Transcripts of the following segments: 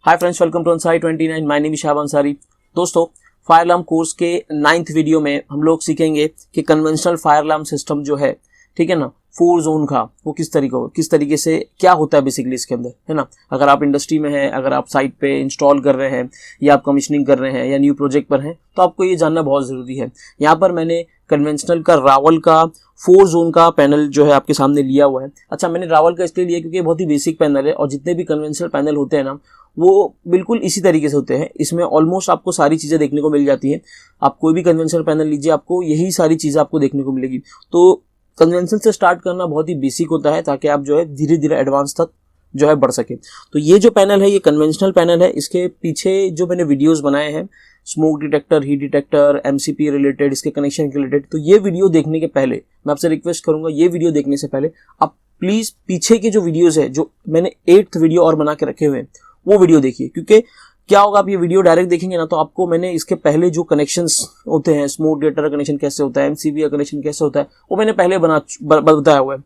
Hi friends, welcome to Ansari 29। My name is Shahab Ansari. दोस्तों, fire alarm course के 9th video में हम लोग सीखेंगे कि कन्वेंशनल फायर अलार्म सिस्टम जो है, ठीक है ना, 4 जोन का वो किस तरीके से क्या होता है बेसिकली इसके अंदर, है ना। अगर आप इंडस्ट्री में हैं, अगर आप साइट पे इंस्टॉल कर रहे हैं या आप कमीशनिंग कर रहे हैं या न्यू प्रोजेक्ट पर हैं, तो आपको ये जानना बहुत ज़रूरी है। यहाँ पर मैंने कन्वेंशनल का रावल का 4 जोन का पैनल जो है आपके सामने लिया हुआ है। अच्छा, मैंने रावल का इसलिए लिया क्योंकि ये बहुत ही बेसिक पैनल है और जितने भी कन्वेंशनल पैनल होते हैं ना, वो बिल्कुल इसी तरीके से होते हैं। इसमें ऑलमोस्ट आपको सारी चीज़ें देखने को मिल जाती हैं। आप कोई भी कन्वेंशनल पैनल लीजिए, आपको यही सारी चीज़ें आपको देखने को मिलेगी। तो कन्वेंशनल से स्टार्ट करना बहुत ही बेसिक होता है ताकि आप जो है धीरे धीरे एडवांस तक जो है बढ़ सके। तो ये जो पैनल है ये कन्वेंशनल पैनल है। इसके पीछे जो मैंने वीडियोस बनाए हैं, smoke detector, heat detector, MCP related, इसके कनेक्शन के रिलेटेड, तो ये वीडियो देखने के पहले मैं आपसे रिक्वेस्ट करूंगा, ये वीडियो देखने से पहले आप प्लीज़ पीछे के जो वीडियोज़ है, जो मैंने 8th वीडियो और बना के रखे हुए हैं, वो वीडियो देखिए। क्योंकि क्या होगा, आप ये वीडियो डायरेक्ट देखेंगे ना, तो आपको मैंने इसके पहले जो कनेक्शंस होते हैं, स्मोक डिटेक्टर का कनेक्शन कैसे होता है, एमसीबी का कनेक्शन कैसे होता है, वो मैंने पहले बताया हुआ है।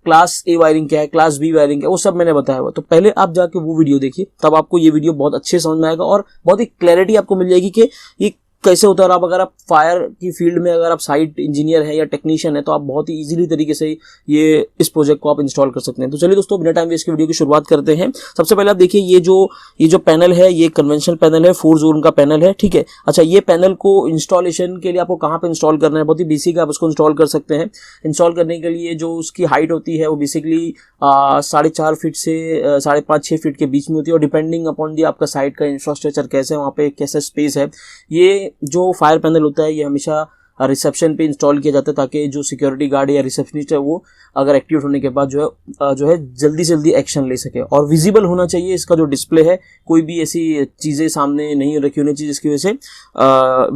क्लास ए वायरिंग क्या है, क्लास बी वायरिंग क्या है, वो सब मैंने बताया हुआ है। तो पहले आप जाके वो वीडियो देखिए, तब आपको ये वीडियो बहुत अच्छे समझ में आएगा और बहुत ही क्लैरिटी आपको मिल जाएगी कि ये कैसे होता है। और अगर आप फायर की फील्ड में अगर आप साइट इंजीनियर है या टेक्नीशियन है, तो आप बहुत ही इजीली तरीके से ये इस प्रोजेक्ट को आप इंस्टॉल कर सकते हैं। तो चलिए दोस्तों, बिना टाइम वेस्ट के वीडियो की शुरुआत करते हैं। सबसे पहले आप देखिए, ये जो पैनल है, ये कन्वेंशनल पैनल है, 4 जोन का पैनल है, ठीक है। अच्छा, ये पैनल को इंस्टॉलेशन के लिए आपको कहाँ पे इंस्टॉल करना है, बहुत ही बेसिक है, आप उसको इंस्टॉल कर सकते हैं। इंस्टॉल करने के लिए जो उसकी हाइट होती है वो बेसिकली 4.5 फीट से 5.5-6 फीट के बीच में होती है। और डिपेंडिंग अपॉन दी आपका साइट का इंफ्रास्ट्रक्चर कैसे है, वहाँ पे कैसा स्पेस है। ये जो फायर पैनल होता है, ये हमेशा रिसेप्शन पे इंस्टॉल किया जाता है ताकि जो सिक्योरिटी गार्ड या रिसेप्शनिस्ट है, वो अगर एक्टिव होने के बाद जो है जल्दी से जल्दी एक्शन ले सके। और विजिबल होना चाहिए इसका जो डिस्प्ले है, कोई भी ऐसी चीज़ें सामने नहीं रखी होनी चाहिए जिसकी वजह से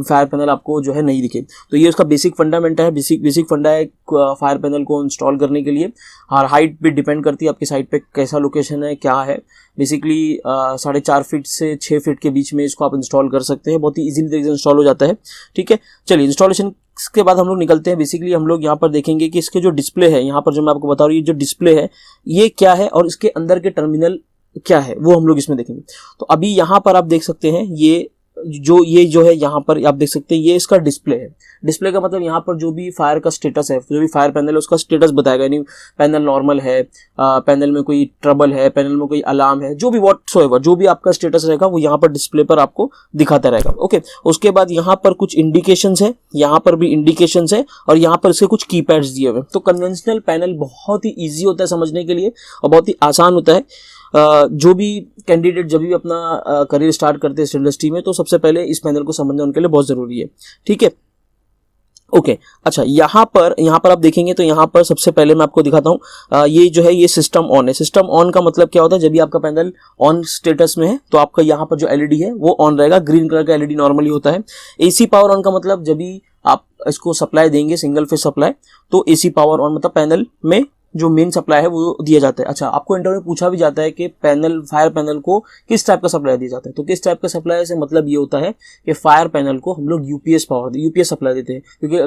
फायर पैनल आपको जो है नहीं दिखे। तो ये उसका बेसिक फंडामेंट है, बेसिक फंडा है फायर पैनल को इंस्टॉल करने के लिए। और हाइट पे डिपेंड करती है आपकी साइट पे कैसा लोकेशन है, क्या है। बेसिकली 4.5 फीट से 6 फीट के बीच में इसको आप इंस्टॉल कर सकते हैं, बहुत ही इजीली तरीके से इंस्टॉल हो जाता है, ठीक है। चलिए, इंस्टॉलेशन के बाद हम लोग निकलते हैं। बेसिकली हम लोग यहाँ पर देखेंगे कि इसके जो डिस्प्ले है, यहाँ पर जो मैं आपको बता रहा हूँ, ये जो डिस्प्ले है ये क्या है और इसके अंदर के टर्मिनल क्या है, वो हम लोग इसमें देखेंगे। तो अभी यहाँ पर आप देख सकते हैं, ये जो है यहाँ पर आप देख सकते हैं, ये इसका डिस्प्ले है। डिस्प्ले का मतलब यहाँ पर जो भी फायर का स्टेटस है, जो भी फायर पैनल है उसका स्टेटस बताएगा। यानी पैनल नॉर्मल है, पैनल में कोई ट्रबल है, पैनल में कोई अलार्म है, जो भी व्हाटसोएवर जो भी आपका स्टेटस रहेगा वो यहाँ पर डिस्प्ले पर आपको दिखाता रहेगा। ओके, उसके बाद यहाँ पर कुछ इंडिकेशंस है, यहाँ पर भी इंडिकेशंस है और यहाँ पर इसके कुछ कीपैड्स दिए हुए हैं। तो कन्वेंशनल पैनल बहुत ही ईजी होता है समझने के लिए और बहुत ही आसान होता है। जो भी कैंडिडेट जब भी अपना करियर स्टार्ट करते हैं इस इंडस्ट्री में, तो सबसे पहले इस पैनल को समझना उनके लिए बहुत ज़रूरी है, ठीक है। ओके, अच्छा, यहाँ पर आप देखेंगे तो यहाँ पर सबसे पहले मैं आपको दिखाता हूँ, ये जो है ये सिस्टम ऑन है। सिस्टम ऑन का मतलब क्या होता है, जब भी आपका पैनल ऑन स्टेटस में है तो आपका यहाँ पर जो एलईडी है वो ऑन रहेगा। ग्रीन कलर का एलईडी नॉर्मली होता है। एसी पावर ऑन का मतलब जब भी आप इसको सप्लाई देंगे, सिंगल फेज सप्लाई, तो एसी पावर ऑन मतलब पैनल में जो मेन सप्लाई है वो दिया जाता है। अच्छा, आपको इंटरव्यू में पूछा भी जाता है कि फायर पैनल को किस टाइप का सप्लाई दिया जाता है। तो किस टाइप का सप्लाई से मतलब ये होता है कि फायर पैनल को हम लोग यूपीएस सप्लाई देते हैं। क्योंकि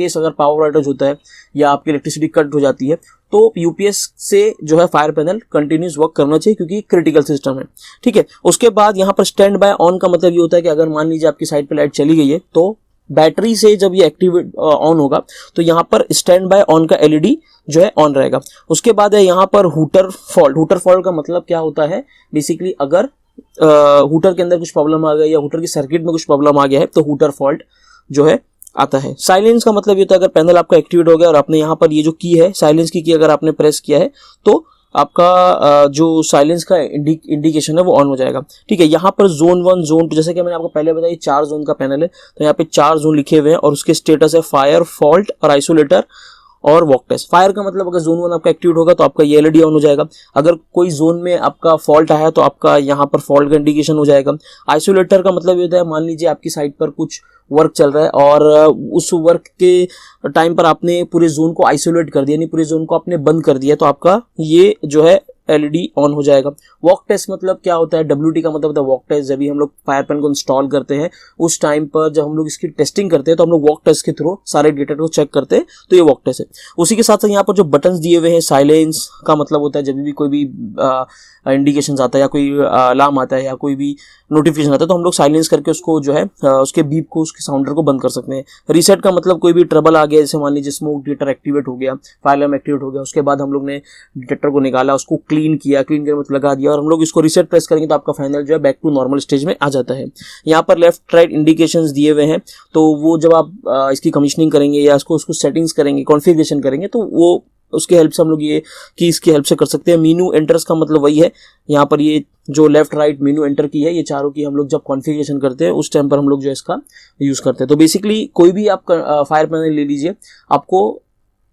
अगर पावर आउटेज होता है या आपकी इलेक्ट्रिसिटी कट हो जाती है, तो यूपीएस से जो है फायर पैनल कंटिन्यूस वर्क करना चाहिए क्योंकि क्रिटिकल सिस्टम है, ठीक है। उसके बाद यहाँ पर स्टैंड बाय ऑन का मतलब ये होता है कि अगर मान लीजिए आपकी साइट पर लाइट चली गई है, तो बैटरी से जब ये एक्टिवेट ऑन होगा तो यहाँ पर स्टैंड बाय ऑन का एलईडी जो है ऑन रहेगा। उसके बाद है यहाँ पर हुटर फॉल्ट का मतलब क्या होता है, बेसिकली अगर हुटर के अंदर कुछ प्रॉब्लम आ गया या हुटर की सर्किट में कुछ प्रॉब्लम आ गया है तो हुटर फॉल्ट जो है आता है। साइलेंस का मतलब ये होता है अगर पैनल आपका एक्टिवेट हो गया और आपने यहाँ पर ये जो की है साइलेंस की अगर आपने प्रेस किया है तो आपका जो साइलेंस का इंडिकेशन है वो ऑन हो जाएगा, ठीक है। यहाँ पर जोन 1, जोन 2, जैसे कि मैंने आपको पहले बताया 4 जोन का पैनल है, तो यहाँ पे 4 जोन लिखे हुए हैं और उसके स्टेटस है फायर, फॉल्ट और आइसोलेटर और वॉक टेस्ट। फायर का मतलब अगर जोन 1 आपका एक्टिवेट होगा तो आपका ये एलईडी ऑन हो जाएगा। अगर कोई जोन में आपका फॉल्ट आया तो आपका यहाँ पर फॉल्ट का इंडिकेशन हो जाएगा। आइसोलेटर का मतलब ये होता है, मान लीजिए आपकी साइट पर कुछ वर्क चल रहा है और उस वर्क के टाइम पर आपने पूरे जोन को आइसोलेट कर दिया, यानी पूरे जोन को आपने बंद कर दिया, तो आपका ये जो है एलईडी ऑन हो जाएगा। वॉक टेस्ट मतलब क्या होता है, डब्ल्यूटी का मतलब होता है वॉक टेस्ट। जब भी हम लोग फायर पैनल को इंस्टॉल करते हैं उस टाइम पर जब हम लोग इसकी टेस्टिंग करते हैं तो हम लोग वॉक टेस्ट के थ्रू सारे डेटा को चेक करते हैं, तो ये वॉक टेस्ट है। उसी के साथ साथ यहाँ पर जो बटन्स दिए हुए हैं, साइलेंस का मतलब होता है जब भी कोई भी इंडिकेशन आता है या कोई अलार्म आता है या कोई भी नोटिफिकेशन आता है तो हम लोग साइलेंस करके उसको जो है उसके बीप को, उसके साउंडर को बंद कर सकते हैं। रीसेट का मतलब कोई भी ट्रबल आ गया, जैसे मान लीजिए स्मोक डिटेक्टर एक्टिवेट हो गया, फायर अलार्म एक्टिवेट हो गया, उसके बाद हम लोग ने डिटेक्टर को निकाला, उसको क्लीन किया, क्लीन करके मतलब लगा दिया और हम लोग इसको रीसेट प्रेस करेंगे तो आपका फाइनल जो है बैक टू नॉर्मल स्टेज में आ जाता है। यहाँ पर लेफ्ट राइट इंडिकेशंस दिए हुए हैं, तो वो जब आप इसकी कमीशनिंग करेंगे या उसको सेटिंग्स करेंगे, कॉन्फ़िगरेशन करेंगे तो वो उसके हेल्प से हम लोग ये की इसकी हेल्प से कर सकते हैं। मीनू एंटर्स का मतलब वही है, यहाँ पर ये जो लेफ्ट राइट मीनू एंटर की है, ये चारों की हम लोग जब कॉन्फ़िगरेशन करते हैं उस टाइम पर हम लोग जो है इसका यूज़ करते हैं। तो बेसिकली कोई भी आप फायर पैनल ले लीजिए, आपको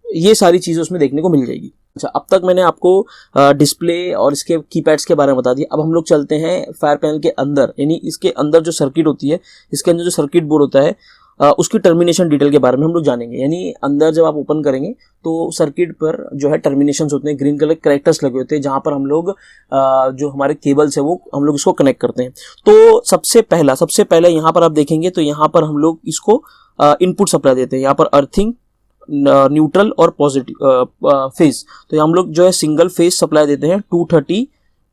ये सारी चीज़ें उसमें देखने को मिल जाएगी। अच्छा, अब तक मैंने आपको डिस्प्ले और इसके कीपैड्स के बारे में बता दिया। अब हम लोग चलते हैं फायर पैनल के अंदर, यानी इसके अंदर जो सर्किट होती है, इसके अंदर जो सर्किट बोर्ड होता है उसकी टर्मिनेशन डिटेल के बारे में हम लोग जानेंगे। यानी अंदर जब आप ओपन करेंगे तो सर्किट पर जो है टर्मिनेशंस होते हैं, ग्रीन कलर कैरेक्टर्स लगे होते हैं जहाँ पर हम लोग जो हमारे केबल्स है वो हम लोग इसको कनेक्ट करते हैं। तो सबसे पहले यहाँ पर आप देखेंगे तो यहाँ पर हम लोग इसको इनपुट सप्लाई देते हैं। यहाँ पर अर्थिंग, न्यूट्रल और पॉजिटिव फेज, तो हम लोग जो है सिंगल फेज सप्लाई देते हैं। 230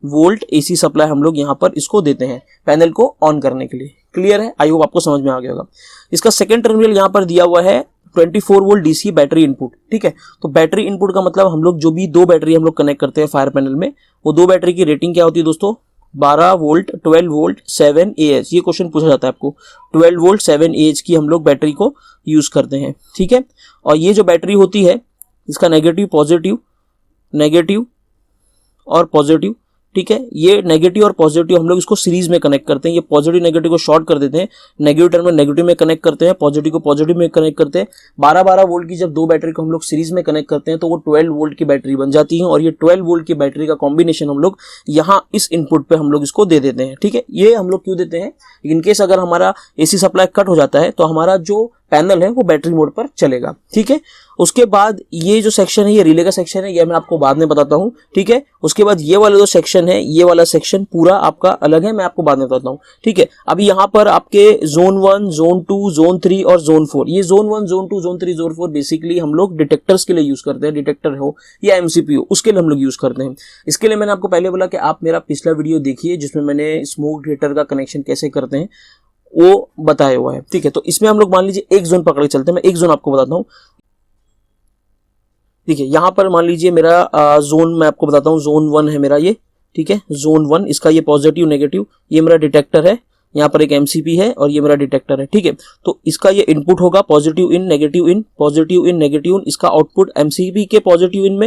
वोल्ट AC सप्लाई हम लोग यहाँ पर इसको देते हैं पैनल को ऑन करने के लिए। क्लियर है? आई होप आपको समझ में आ गया होगा। इसका सेकंड टर्मिनल यहाँ पर दिया हुआ है 24 वोल्ट DC बैटरी इनपुट। ठीक है, तो बैटरी इनपुट का मतलब हम लोग जो भी दो बैटरी हम लोग कनेक्ट करते हैं फायर पैनल में, वो दो बैटरी की रेटिंग क्या होती है दोस्तों? 12 वोल्ट 12 वोल्ट 7 AH। ये क्वेश्चन पूछा जाता है आपको। 12 वोल्ट 7 AH की हम लोग बैटरी को यूज करते हैं। ठीक है, और ये जो बैटरी होती है इसका नेगेटिव और पॉजिटिव, ठीक है, ये नेगेटिव और पॉजिटिव हम लोग इसको सीरीज में कनेक्ट करते हैं। ये पॉजिटिव नेगेटिव को शॉर्ट कर देते हैं, नेगेटिव टर्मिनल नेगेटिव में कनेक्ट करते हैं, पॉजिटिव को पॉजिटिव में कनेक्ट करते हैं। 12-12 वोल्ट की जब दो बैटरी को हम लोग सीरीज में कनेक्ट करते हैं तो वो 12 वोल्ट की बैटरी बन जाती है और ये 12 वोल्ट की बैटरी का कॉम्बिनेशन हम लोग यहाँ इस इनपुट पे हम लोग इसको दे देते हैं। ठीक है, ये हम लोग क्यों देते हैं? इनकेस अगर हमारा AC सप्लाई कट हो जाता है तो हमारा जो पैनल है वो बैटरी मोड पर चलेगा। ठीक है, उसके बाद ये जो सेक्शन है ये रिले का सेक्शन है, ये मैं आपको बाद में बताता हूँ। ठीक है, उसके बाद ये वाला जो सेक्शन है, ये वाला सेक्शन पूरा आपका अलग है, मैं आपको बाद में बताता हूँ। ठीक है, अभी यहाँ पर आपके जोन 1, जोन 2, जोन 3 और जोन 4, ये zone 1, zone 2, zone 3, zone 4 basically हम लोग डिटेक्टर्स के लिए यूज करते हैं। डिटेक्टर हो या MCP हो, उसके लिए हम लोग यूज करते हैं। इसके लिए मैंने आपको पहले बोला कि आप मेरा पिछला वीडियो देखिए जिसमें मैंने स्मोक डिटेक्टर का कनेक्शन कैसे करते हैं वो बताया हुआ है। ठीक है, तो इसमें हम लोग मान लीजिए एक जोन पकड़ के चलते हैं। मैं एक जोन आपको बताता हूँ। ठीक है, यहाँ पर मान लीजिए मेरा जोन मैं आपको बताता हूँ, जोन 1 है मेरा ये। ठीक है, जोन 1, इसका ये पॉजिटिव नेगेटिव, ये मेरा डिटेक्टर है, यहाँ पर एक MCP है और ये मेरा डिटेक्टर है। ठीक है, तो इसका ये इनपुट होगा positive in negative in, positive in negative इन। इसका आउटपुट MCP के पॉजिटिव इन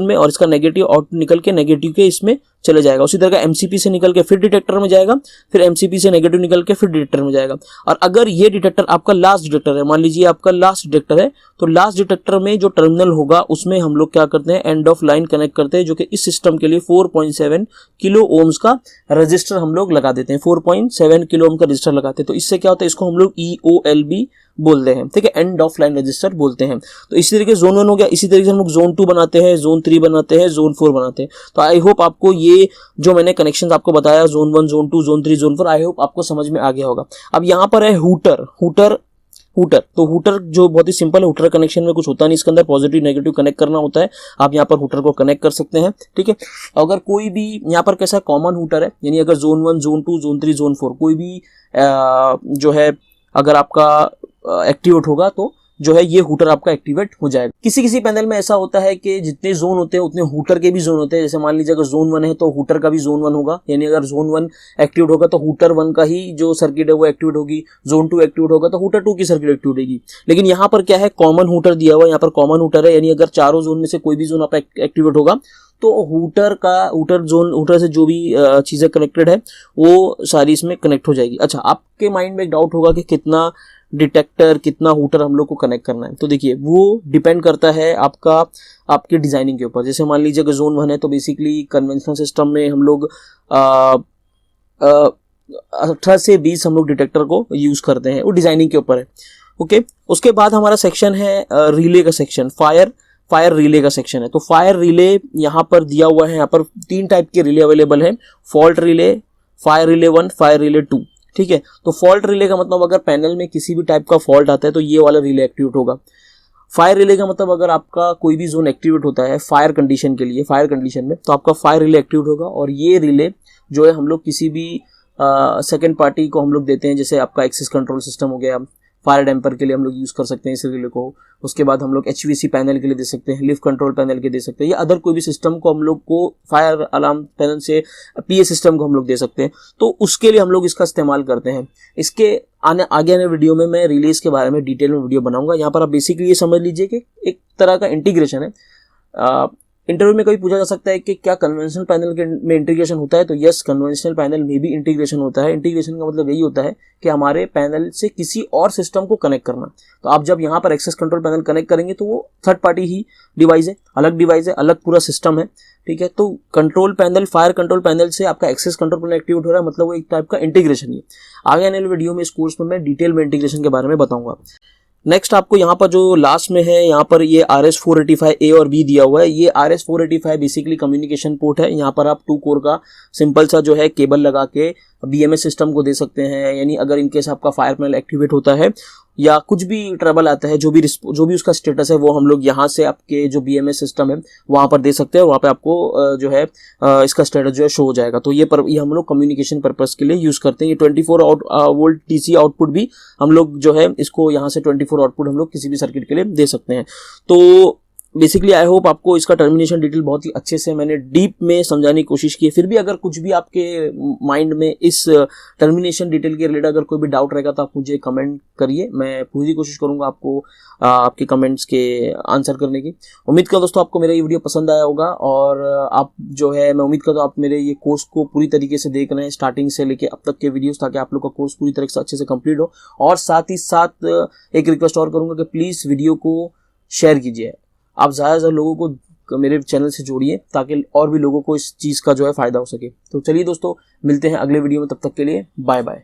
में और इसका नेगेटिव आउट निकल के नेगेटिव के इसमें चले जाएगा। उसी तरह का MCP से निकल के फिर डिटेक्टर में जाएगा, फिर MCP से नेगेटिव निकल के फिर डिटेक्टर में जाएगा। और अगर ये डिटेक्टर आपका लास्ट डिटेक्टर है, मान लीजिए आपका लास्ट डिटेक्टर है, तो लास्ट डिटेक्टर में जो टर्मिनल होगा उसमें हम लोग क्या करते हैं, एंड ऑफ लाइन कनेक्ट करते हैं, जो कि इस सिस्टम के लिए 4.7 किलो ओम्स का रजिस्टर हम लोग लगा देते हैं। 4.7 किलो ओम का रजिस्टर लगाते हैं। तो इससे क्या होता है, इसको हम लोग EOLB बोलते हैं। ठीक है, एंड ऑफ लाइन रजिस्टर बोलते हैं। तो इसी तरीके जोन 1 हो गया। इसी तरीके से हम लोग जोन 2 बनाते हैं, जोन 3 बनाते हैं, जोन 4 बनाते हैं। तो आई होप आपको ये जो मैंने कनेक्शंस आपको बताया, zone 1, zone 2, zone 3, zone 4, I hope आपको समझ में आ गया होगा। अब यहाँ पर है हूटर। तो हूटर जो बहुत ही सिंपल है, हूटर कनेक्शन में कुछ होता नहीं, इसके अंदर पॉजिटिव नेगेटिव कनेक्ट करना होता है। आप यहाँ पर हूटर को कनेक्ट कर सकते हैं। ठीक है, अगर कोई भी यहाँ पर कैसा कॉमन हूटर है, यानी अगर जोन 1, जोन 2, जोन 3, जोन 4 कोई भी जो है अगर आपका एक्टिवेट होगा तो जो है ये हूटर आपका एक्टिवेट हो जाएगा। किसी पैनल में ऐसा होता है कि जितने जोन होते हैं उतने हूटर के भी जोन होते हैं। जैसे मान लीजिए अगर जोन 1 है तो हूटर का भी जोन 1 होगा, यानी अगर जोन 1 एक्टिवेट होगा तो हूटर 1 का ही जो सर्किट है वो एक्टिवेट होगी। जोन 2 एक्टिवेट होगा तो हूटर 2 की सर्किट एक्टिवेट होगी। लेकिन यहाँ पर क्या है, कॉमन हूटर दिया हुआ है। यहाँ पर कॉमन हूटर है, यानी अगर चारों जोन में से कोई भी जोन आपका एक्टिवेट होगा तो हूटर से जो भी चीजें कनेक्टेड है वो सारी इसमें कनेक्ट हो जाएगी। अच्छा, आपके माइंड में एक डाउट होगा कि कितना डिटेक्टर, कितना हूटर हम लोग को कनेक्ट करना है। तो देखिए, वो डिपेंड करता है आपके डिजाइनिंग के ऊपर। जैसे मान लीजिए अगर जोन 1 है तो बेसिकली कन्वेंशनल सिस्टम में हम लोग 18 से 20 हम लोग डिटेक्टर को यूज करते हैं, वो डिजाइनिंग के ऊपर है। ओके, उसके बाद हमारा सेक्शन है रिले का सेक्शन, फायर रिले का सेक्शन है। तो फायर रिले यहाँ पर दिया हुआ है। यहाँ पर 3 टाइप के रिले अवेलेबल है, fault relay, fire relay 1, fire relay 2। ठीक है, तो फॉल्ट रिले का मतलब अगर पैनल में किसी भी टाइप का फॉल्ट आता है तो ये वाला रिले एक्टिवेट होगा। फायर रिले का मतलब अगर आपका कोई भी जोन एक्टिवेट होता है फायर कंडीशन के लिए, फायर कंडीशन में, तो आपका फायर रिले एक्टिवेट होगा। और ये रिले जो है हम लोग किसी भी सेकेंड पार्टी को हम लोग देते हैं, जैसे आपका एक्सेस कंट्रोल सिस्टम हो गया, फायर डैम्पर के लिए हम लोग यूज़ कर सकते हैं इस रिले को। उसके बाद हम लोग HVAC पैनल के लिए दे सकते हैं, लिफ्ट कंट्रोल पैनल के दे सकते हैं, या अदर कोई भी सिस्टम को हम लोग को फायर अलार्म पैनल से PA सिस्टम को हम लोग दे सकते हैं। तो उसके लिए हम लोग इसका इस्तेमाल करते हैं। इसके आगे आने वीडियो में मैं रिलेज के बारे में डिटेल में वीडियो बनाऊंगा। यहाँ पर आप बेसिकली ये समझ लीजिए कि एक तरह का इंटीग्रेशन है। इंटरव्यू में कभी पूछा जा सकता है कि क्या कन्वेंशनल पैनल में इंटीग्रेशन होता है, तो यस, कन्वेंशनल पैनल में भी इंटीग्रेशन होता है। इंटीग्रेशन का मतलब यही होता है कि हमारे पैनल से किसी और सिस्टम को कनेक्ट करना। तो आप जब यहाँ पर एक्सेस कंट्रोल पैनल कनेक्ट करेंगे तो वो थर्ड पार्टी ही डिवाइस है, अलग पूरा सिस्टम है, ठीक है। तो control panel, fire control panel से आपका एक्सेस कंट्रोल पैनल एक्टिवेट हो रहा है, मतलब वो एक टाइप का इंटीग्रेशन ही है। आगे आने वाले वीडियो में इस कोर्स में मैं डिटेल में इंटीग्रेशन के बारे में बताऊंगा। नेक्स्ट आपको यहाँ पर जो लास्ट में है, यहाँ पर ये RS485A और B दिया हुआ है। ये RS485 बेसिकली कम्युनिकेशन पोर्ट है। यहाँ पर आप 2 कोर का सिंपल सा जो है केबल लगा के BMS सिस्टम को दे सकते हैं। यानी अगर इनकेस आपका फायर पैनल एक्टिवेट होता है या कुछ भी ट्रबल आता है, जो भी उसका स्टेटस है, वो हम लोग यहाँ से आपके जो BMS सिस्टम है वहाँ पर दे सकते हैं। वहाँ पे आपको जो है इसका स्टेटस जो है शो हो जाएगा। तो ये हम लोग कम्युनिकेशन पर्पस के लिए यूज़ करते हैं। ये 24 वोल्ट DC आउटपुट भी हम लोग जो है इसको यहाँ से 24 आउटपुट हम लोग किसी भी सर्किट के लिए दे सकते हैं। तो बेसिकली आई होप आपको इसका टर्मिनेशन डिटेल बहुत ही अच्छे से मैंने डीप में समझाने की कोशिश की है। फिर भी अगर कुछ भी आपके माइंड में इस टर्मिनेशन डिटेल के रिलेटेड अगर कोई भी डाउट रहेगा तो आप मुझे कमेंट करिए। मैं पूरी कोशिश करूंगा आपको आपके कमेंट्स के आंसर करने की। उम्मीद करता दोस्तों आपको मेरा ये वीडियो पसंद आया होगा, और आप जो है, मैं उम्मीद करता हूँ आप मेरे ये कोर्स को पूरी तरीके से देख रहे हैं स्टार्टिंग से लेके अब तक के वीडियोस, ताकि आप लोग का कोर्स पूरी तरह से अच्छे से कंप्लीट हो। और साथ ही साथ एक रिक्वेस्ट और करूंगा कि प्लीज़ वीडियो को शेयर कीजिए। आप ज़्यादा से ज़्यादा लोगों को मेरे चैनल से जोड़िए ताकि और भी लोगों को इस चीज़ का जो है फ़ायदा हो सके। तो चलिए दोस्तों, मिलते हैं अगले वीडियो में, तब तक के लिए बाय बाय।